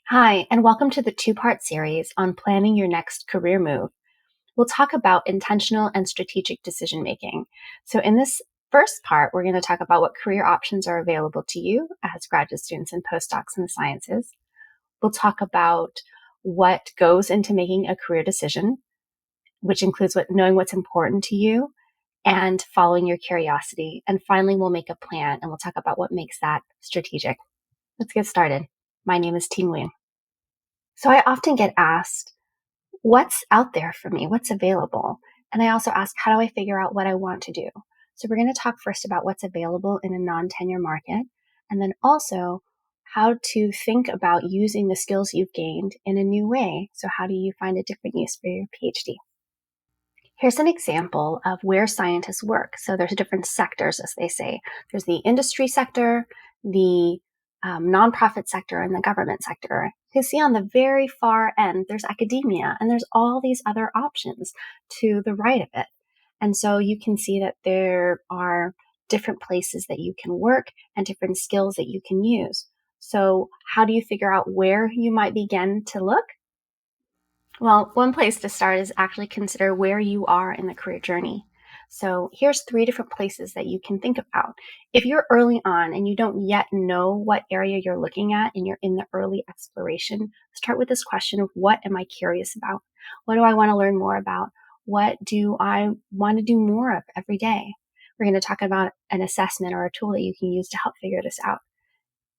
Hi, and welcome to the two-part series on planning your next career move. We'll talk about intentional and strategic decision making. So, in this first part, we're going to talk about what career options are available to you as graduate students and postdocs in the sciences. We'll talk about what goes into making a career decision, which includes knowing what's important to you and following your curiosity. And finally, we'll make a plan and we'll talk about what makes that strategic. Let's get started. My name is Thi Nguyen. So I often get asked, what's out there for me? What's available? And I also ask, how do I figure out what I want to do? So we're going to talk first about what's available in a non-tenure market, and then also how to think about using the skills you've gained in a new way. So how do you find a different use for your PhD? Here's an example of where scientists work. So there's different sectors, as they say. There's the industry sector, the nonprofit sector, and the government sector. You see on the very far end, there's academia, and there's all these other options to the right of it. And so you can see that there are different places that you can work and different skills that you can use. So how do you figure out where you might begin to look? Well, one place to start is actually consider where you are in the career journey. So here's 3 different places that you can think about. If you're early on and you don't yet know what area you're looking at and you're in the early exploration, start with this question of, what am I curious about? What do I want to learn more about? What do I want to do more of every day? We're going to talk about an assessment or a tool that you can use to help figure this out.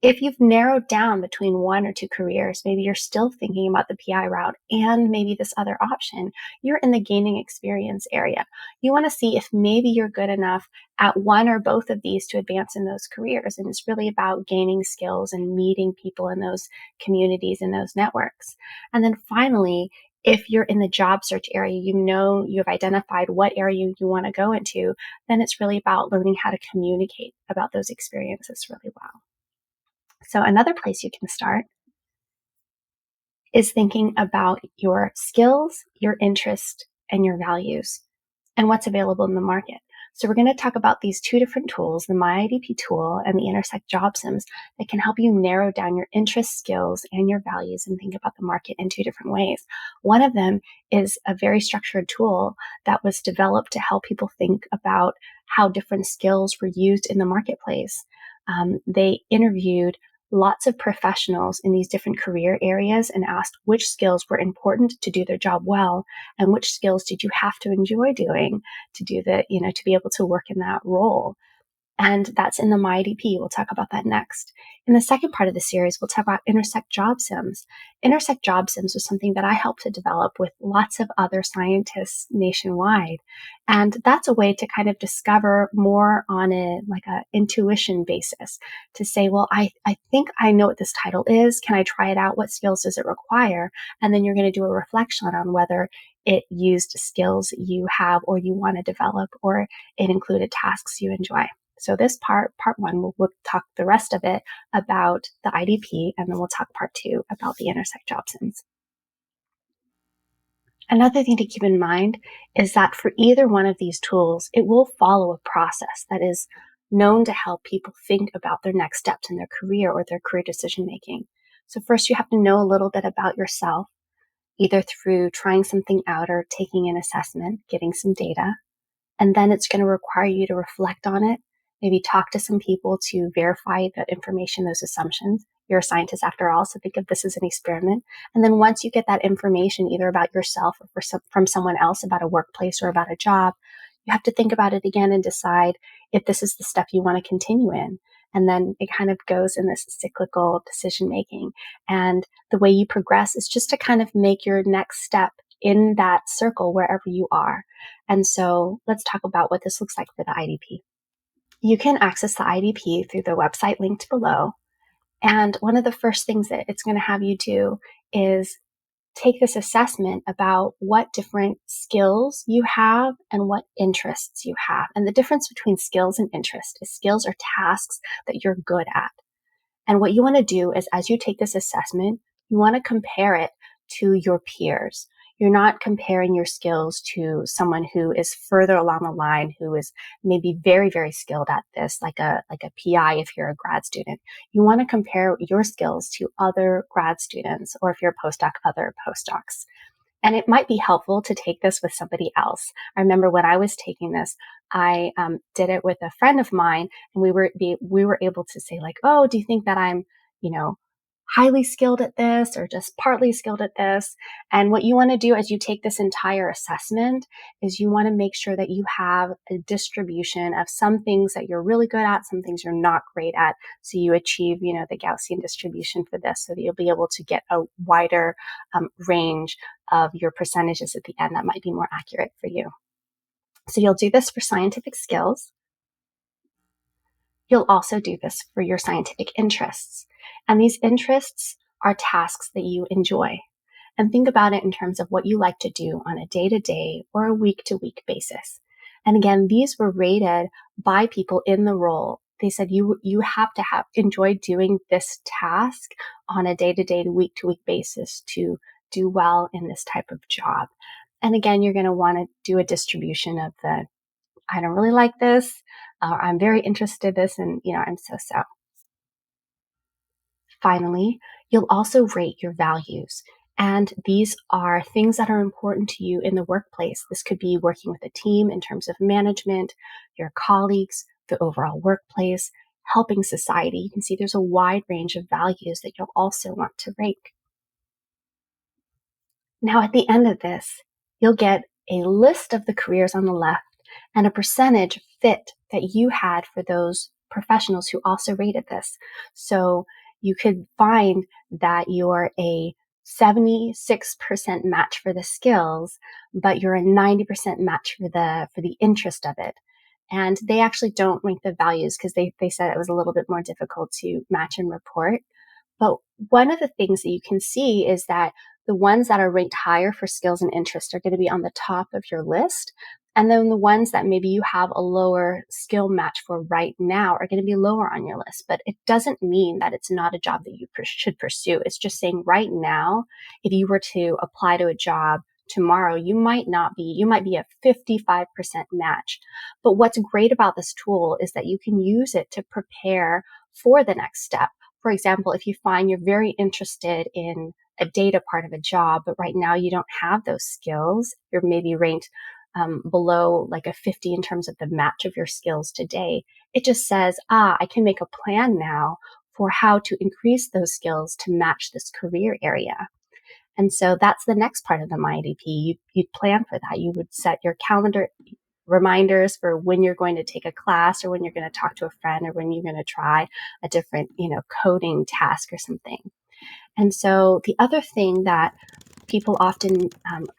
If you've narrowed down between 1 or 2 careers, maybe you're still thinking about the PI route and maybe this other option, you're in the gaining experience area. You want to see if maybe you're good enough at one or both of these to advance in those careers. And it's really about gaining skills and meeting people in those communities and those networks. And then finally, if you're in the job search area, you know you've identified what area you want to go into, then it's really about learning how to communicate about those experiences really well. So another place you can start is thinking about your skills, your interest, and your values, and what's available in the market. So we're going to talk about these 2 different tools, the myIDP tool and the Intersect Job Sims, that can help you narrow down your interests, skills, and your values and think about the market in 2 different ways. One of them is a very structured tool that was developed to help people think about how different skills were used in the marketplace. They interviewed lots of professionals in these different career areas and asked which skills were important to do their job well and which skills did you have to enjoy doing to do to be able to work in that role. And that's in the myIDP. We'll talk about that next. In the second part of the series, we'll talk about Intersect Job Sims. Intersect Job Sims was something that I helped to develop with lots of other scientists nationwide. And that's a way to kind of discover more on a intuition basis to say, well, I think I know what this title is. Can I try it out? What skills does it require? And then you're going to do a reflection on whether it used skills you have or you want to develop, or it included tasks you enjoy. So this part 1, we'll talk the rest of it about the IDP, and then we'll talk part 2 about the Intersect Job Sims. Another thing to keep in mind is that for either one of these tools, it will follow a process that is known to help people think about their next steps in their career or their career decision making. So first, you have to know a little bit about yourself, either through trying something out or taking an assessment, getting some data. And then it's going to require you to reflect on it, maybe talk to some people to verify that information, those assumptions. You're a scientist after all, so think of this as an experiment. And then once you get that information, either about yourself or from someone else about a workplace or about a job, you have to think about it again and decide if this is the step you want to continue in. And then it kind of goes in this cyclical decision making. And the way you progress is just to kind of make your next step in that circle wherever you are. And so let's talk about what this looks like for the IDP. You can access the IDP through the website linked below. And one of the first things that it's going to have you do is take this assessment about what different skills you have and what interests you have. And the difference between skills and interest is skills are tasks that you're good at. And what you want to do is, as you take this assessment, you want to compare it to your peers. You're not comparing your skills to someone who is further along the line, who is maybe very, very skilled at this, like a PI if you're a grad student. You want to compare your skills to other grad students, or if you're a postdoc, other postdocs. And it might be helpful to take this with somebody else. I remember when I was taking this, I did it with a friend of mine, and we were able to say like, oh, do you think that I'm, you know, highly skilled at this or just partly skilled at this? And what you want to do as you take this entire assessment is you want to make sure that you have a distribution of some things that you're really good at, some things you're not great at. So you achieve, the Gaussian distribution for this, so that you'll be able to get a wider range of your percentages at the end that might be more accurate for you. So you'll do this for scientific skills. You'll also do this for your scientific interests. And these interests are tasks that you enjoy. And think about it in terms of what you like to do on a day-to-day or a week-to-week basis. And again, these were rated by people in the role. They said you have to enjoy doing this task on a day-to-day to week-to-week basis to do well in this type of job. And again, you're going to want to do a distribution of the, I don't really like this, I'm very interested in this, and I'm so. Finally, you'll also rate your values. And these are things that are important to you in the workplace. This could be working with a team in terms of management, your colleagues, the overall workplace, helping society. You can see there's a wide range of values that you'll also want to rate. Now, at the end of this, you'll get a list of the careers on the left and a percentage fit that you had for those professionals who also rated this. So you could find that you're a 76% match for the skills, but you're a 90% match for the interest of it. And they actually don't rank the values because they said it was a little bit more difficult to match and report. But one of the things that you can see is that the ones that are ranked higher for skills and interest are going to be on the top of your list. And then the ones that maybe you have a lower skill match for right now are going to be lower on your list. But it doesn't mean that it's not a job that you should pursue. It's just saying right now, if you were to apply to a job tomorrow, you might be a 55% match. But what's great about this tool is that you can use it to prepare for the next step. For example, if you find you're very interested in a data part of a job, but right now you don't have those skills, you're maybe ranked below like a 50 in terms of the match of your skills today, it just says, I can make a plan now for how to increase those skills to match this career area. And so that's the next part of the myIDP. You'd plan for that. You would set your calendar reminders for when you're going to take a class, or when you're going to talk to a friend, or when you're going to try a different, coding task or something. And so the other thing that people often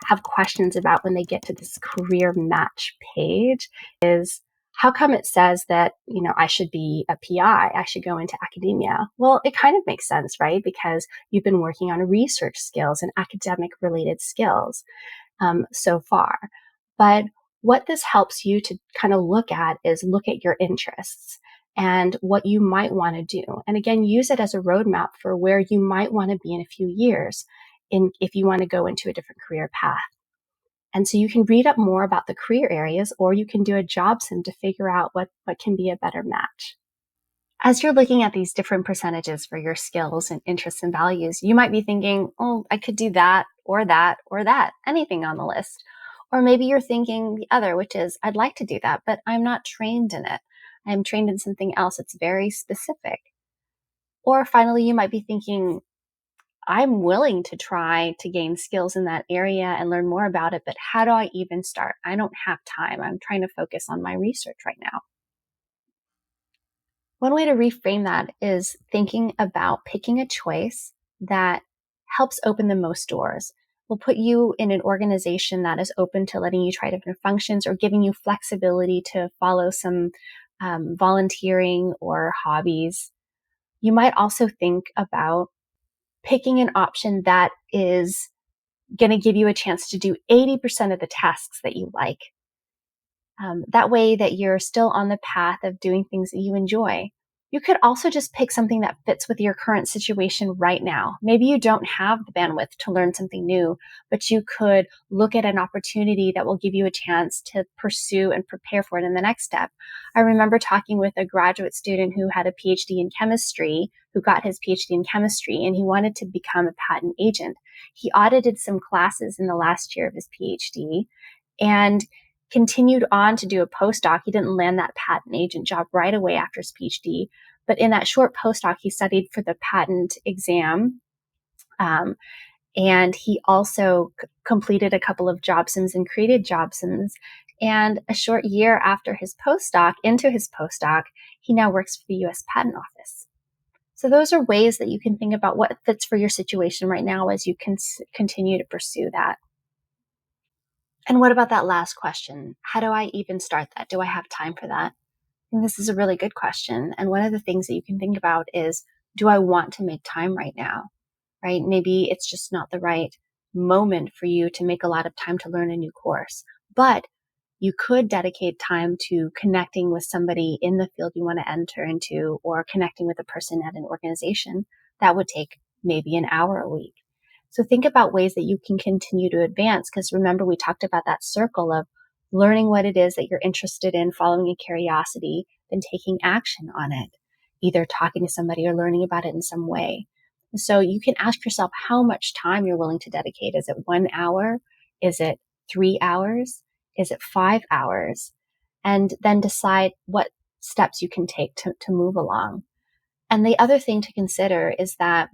have questions about when they get to this career match page is, how come it says that, I should be a PI, I should go into academia? Well, it kind of makes sense, right? Because you've been working on research skills and academic related skills so far. But what this helps you to kind of look at your interests and what you might want to do. And again, use it as a roadmap for where you might want to be in a few years if you want to go into a different career path. And so you can read up more about the career areas, or you can do a job sim to figure out what can be a better match. As you're looking at these different percentages for your skills and interests and values, you might be thinking, oh, I could do that, or that, or that, anything on the list. Or maybe you're thinking the other, which is, I'd like to do that, but I'm not trained in it. I'm trained in something else that's very specific. Or finally, you might be thinking, I'm willing to try to gain skills in that area and learn more about it, but how do I even start? I don't have time. I'm trying to focus on my research right now. One way to reframe that is thinking about picking a choice that helps open the most doors. Will put you in an organization that is open to letting you try different functions, or giving you flexibility to follow some volunteering or hobbies. You might also think about picking an option that is going to give you a chance to do 80% of the tasks that you like. That way that you're still on the path of doing things that you enjoy. You could also just pick something that fits with your current situation right now. Maybe you don't have the bandwidth to learn something new, but you could look at an opportunity that will give you a chance to pursue and prepare for it in the next step. I remember talking with a graduate student who had a PhD in chemistry, who got his PhD in chemistry, and he wanted to become a patent agent. He audited some classes in the last year of his PhD and continued on to do a postdoc. He didn't land that patent agent job right away after his PhD, but in that short postdoc, he studied for the patent exam. And he also completed a couple of job sims and created job sims. And a short year after his postdoc, into his postdoc, he now works for the US Patent Office. So those are ways that you can think about what fits for your situation right now as you can continue to pursue that. And what about that last question? How do I even start that? Do I have time for that? And this is a really good question. And one of the things that you can think about is, do I want to make time right now? Right? Maybe it's just not the right moment for you to make a lot of time to learn a new course, but you could dedicate time to connecting with somebody in the field you want to enter into, or connecting with a person at an organization. That would take maybe an hour a week. So think about ways that you can continue to advance, because remember, we talked about that circle of learning what it is that you're interested in, following a curiosity, then taking action on it, either talking to somebody or learning about it in some way. So you can ask yourself how much time you're willing to dedicate. Is it 1 hour? Is it 3 hours? Is it 5 hours? And then decide what steps you can take to move along. And the other thing to consider is that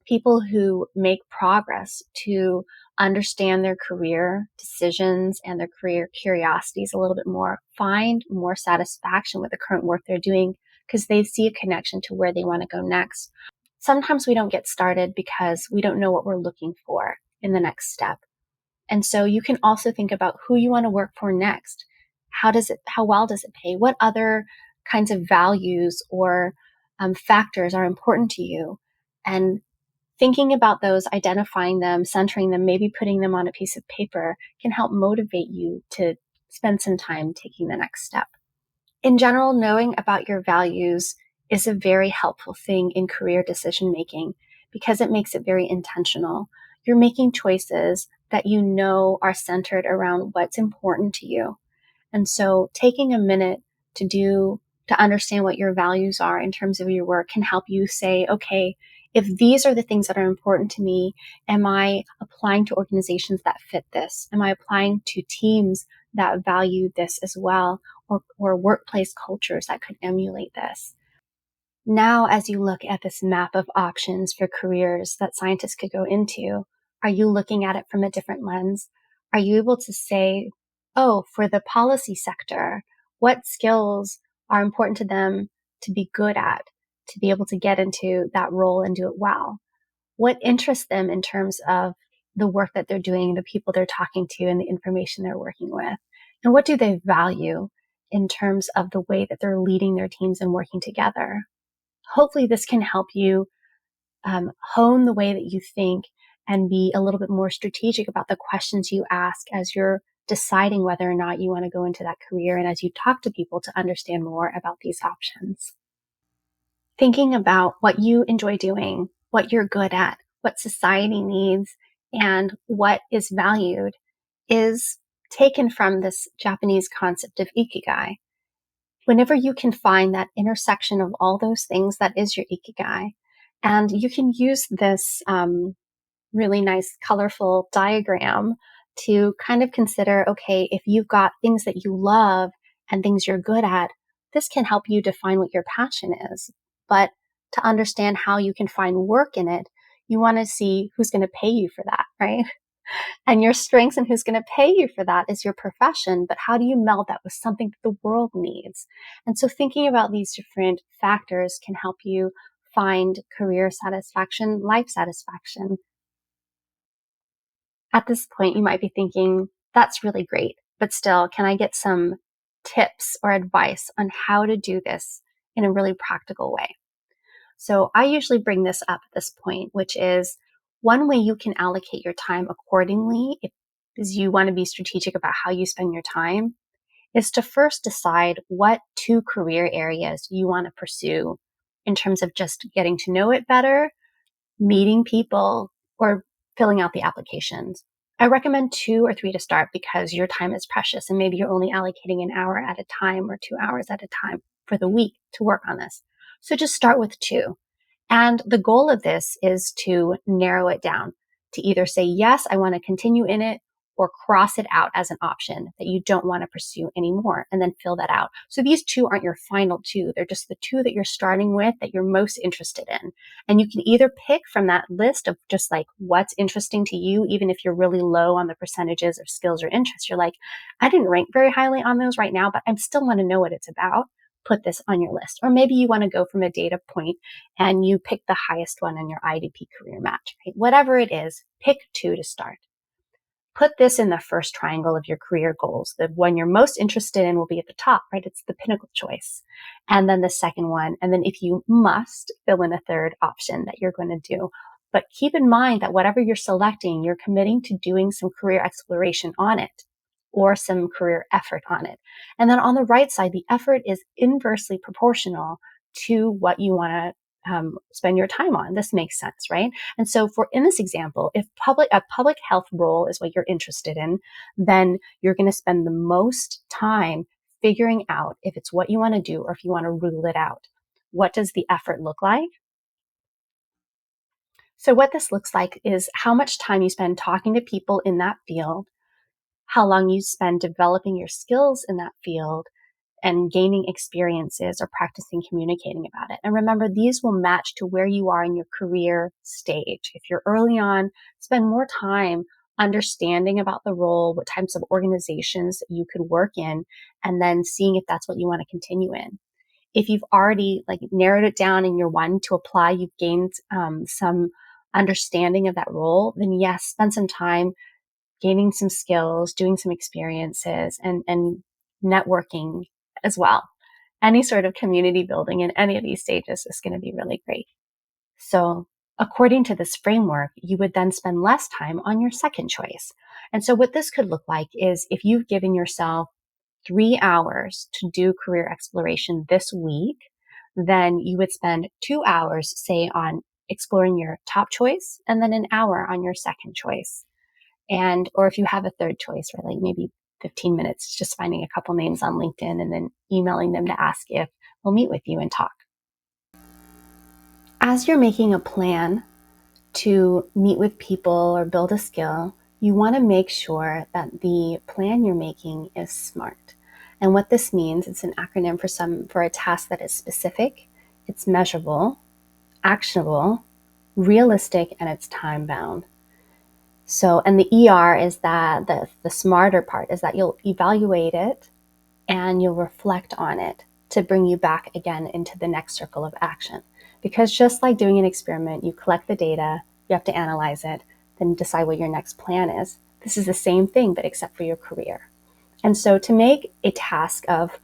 people who make progress to understand their career decisions and their career curiosities a little bit more find more satisfaction with the current work they're doing, because they see a connection to where they want to go next. Sometimes we don't get started because we don't know what we're looking for in the next step. And so you can also think about who you want to work for next. How well does it pay? What other kinds of values or factors are important to you? And thinking about those, identifying them, centering them, maybe putting them on a piece of paper can help motivate you to spend some time taking the next step. In general, knowing about your values is a very helpful thing in career decision making, because it makes it very intentional. You're making choices that you know are centered around what's important to you. And so taking a minute to understand what your values are in terms of your work can help you say, okay, if these are the things that are important to me, am I applying to organizations that fit this? Am I applying to teams that value this as well, or workplace cultures that could emulate this? Now, as you look at this map of options for careers that scientists could go into, are you looking at it from a different lens? Are you able to say, oh, for the policy sector, what skills are important to them to be good at, to be able to get into that role and do it well? What interests them in terms of the work that they're doing, the people they're talking to, and the information they're working with? And what do they value in terms of the way that they're leading their teams and working together? Hopefully this can help you hone the way that you think and be a little bit more strategic about the questions you ask as you're deciding whether or not you want to go into that career, and as you talk to people to understand more about these options. Thinking about what you enjoy doing, what you're good at, what society needs, and what is valued is taken from this Japanese concept of ikigai. Whenever you can find that intersection of all those things, that is your ikigai. And you can use this really nice, colorful diagram to kind of consider, okay, if you've got things that you love and things you're good at, this can help you define what your passion is. But to understand how you can find work in it, you want to see who's going to pay you for that, right? And your strengths and who's going to pay you for that is your profession. But how do you meld that with something that the world needs? And so thinking about these different factors can help you find career satisfaction, life satisfaction. At this point, you might be thinking, that's really great, but still, can I get some tips or advice on how to do this in a really practical way? So I usually bring this up at this point, which is one way you can allocate your time accordingly, if you want to be strategic about how you spend your time, is to first decide what 2 career areas you want to pursue in terms of just getting to know it better, meeting people, or filling out the applications. I recommend 2 or 3 to start because your time is precious and maybe you're only allocating an hour at a time or 2 hours at a time for the week to work on this. So just start with 2. And the goal of this is to narrow it down to either say, yes, I want to continue in it, or cross it out as an option that you don't want to pursue anymore, and then fill that out. So these 2 aren't your final 2. They're just the 2 that you're starting with that you're most interested in. And you can either pick from that list of just like what's interesting to you, even if you're really low on the percentages of skills or interests. You're like, I didn't rank very highly on those right now, but I still want to know what it's about. Put this on your list. Or maybe you want to go from a data point and you pick the highest one in your IDP career match, right? Whatever it is, pick 2 to start. Put this in the first triangle of your career goals. The one you're most interested in will be at the top, right? It's the pinnacle choice. And then the second one. And then if you must, fill in a third option that you're going to do. But keep in mind that whatever you're selecting, you're committing to doing some career exploration on it or some career effort on it. And then on the right side, the effort is inversely proportional to what you want to spend your time on. This makes sense, right? And so in this example, if a public health role is what you're interested in, then you're going to spend the most time figuring out if it's what you want to do or if you want to rule it out. What does the effort look like? So what this looks like is how much time you spend talking to people in that field, how long you spend developing your skills in that field, and gaining experiences or practicing communicating about it. And remember, these will match to where you are in your career stage. If you're early on, spend more time understanding about the role, what types of organizations that you could work in, and then seeing if that's what you want to continue in. If you've already narrowed it down in your 1 to apply, you've gained some understanding of that role, then yes, spend some time gaining some skills, doing some experiences, and networking as well. Any sort of community building in any of these stages is going to be really great. So according to this framework, you would then spend less time on your second choice. And so what this could look like is if you've given yourself 3 hours to do career exploration this week, then you would spend 2 hours, say, on exploring your top choice and then an hour on your second choice. Or if you have a third choice, right, like maybe 15 minutes, just finding a couple names on LinkedIn and then emailing them to ask if we'll meet with you and talk. As you're making a plan to meet with people or build a skill, you want to make sure that the plan you're making is SMART. And what this means, it's an acronym for a task that is specific, it's measurable, actionable, realistic, and it's time bound. So, and the ER is that the smarter part is that you'll evaluate it and you'll reflect on it to bring you back again into the next circle of action. Because just like doing an experiment, you collect the data, you have to analyze it, then decide what your next plan is. This is the same thing, but except for your career. And so to make a task of,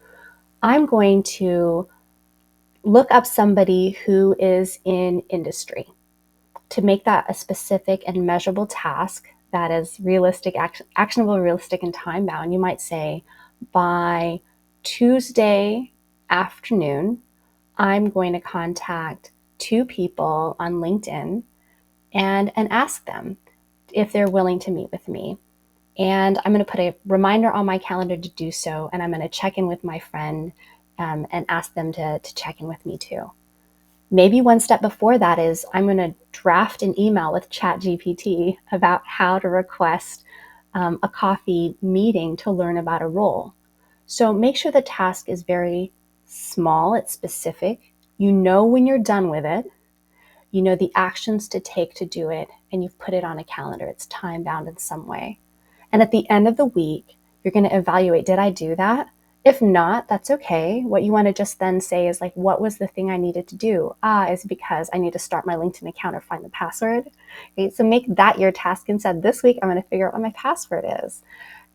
I'm going to look up somebody who is in industry, to make that a specific and measurable task that is realistic, actionable, realistic, and time bound, you might say, by Tuesday afternoon, I'm going to contact 2 people on LinkedIn and ask them if they're willing to meet with me. And I'm going to put a reminder on my calendar to do so, and I'm going to check in with my friend and ask them to check in with me too. Maybe one step before that is I'm going to draft an email with ChatGPT about how to request a coffee meeting to learn about a role. So make sure the task is very small, it's specific. You know when you're done with it, you know the actions to take to do it, and you've put it on a calendar. It's time bound in some way. And at the end of the week, you're going to evaluate, did I do that? If not, that's okay. What you want to just then say is like, what was the thing I needed to do? Is because I need to start my LinkedIn account or find the password. Okay, so make that your task instead. This week, I'm going to figure out what my password is.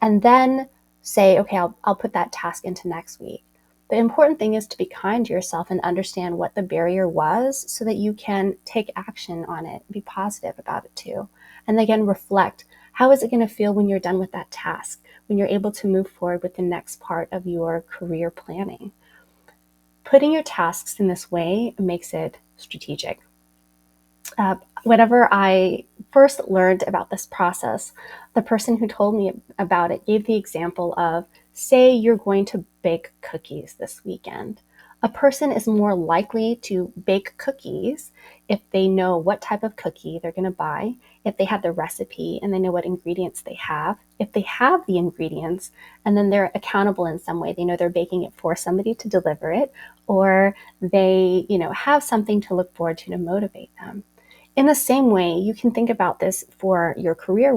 And then say, okay, I'll put that task into next week. The important thing is to be kind to yourself and understand what the barrier was so that you can take action on it, be positive about it too. And again, reflect. How is it going to feel when you're done with that task, when you're able to move forward with the next part of your career planning? Putting your tasks in this way makes it strategic. Whenever I first learned about this process, the person who told me about it gave the example of, say you're going to bake cookies this weekend. A person is more likely to bake cookies if they know what type of cookie they're going to buy, if they have the recipe and they know what ingredients they have, if they have the ingredients, and then they're accountable in some way. They know they're baking it for somebody to deliver it, or they, have something to look forward to motivate them. In the same way, you can think about this for your career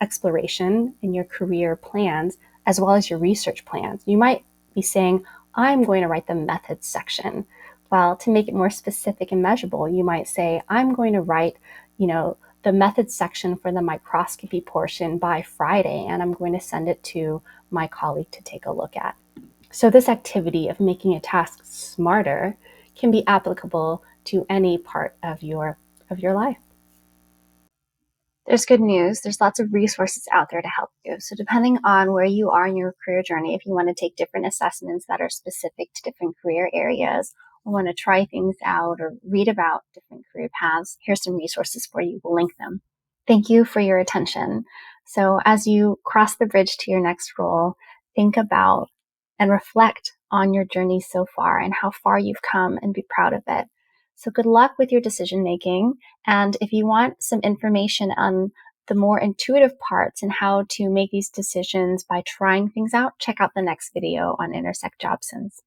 exploration and your career plans, as well as your research plans. You might be saying, I'm going to write the methods section. Well, to make it more specific and measurable, you might say, I'm going to write, the methods section for the microscopy portion by Friday, and I'm going to send it to my colleague to take a look at. So this activity of making a task smarter can be applicable to any part of your life. There's good news. There's lots of resources out there to help you. So depending on where you are in your career journey, if you want to take different assessments that are specific to different career areas, or want to try things out or read about different career paths, here's some resources for you. We'll link them. Thank you for your attention. So as you cross the bridge to your next role, think about and reflect on your journey so far and how far you've come, and be proud of it. So good luck with your decision making. And if you want some information on the more intuitive parts and how to make these decisions by trying things out, check out the next video on Intersect Jobsons.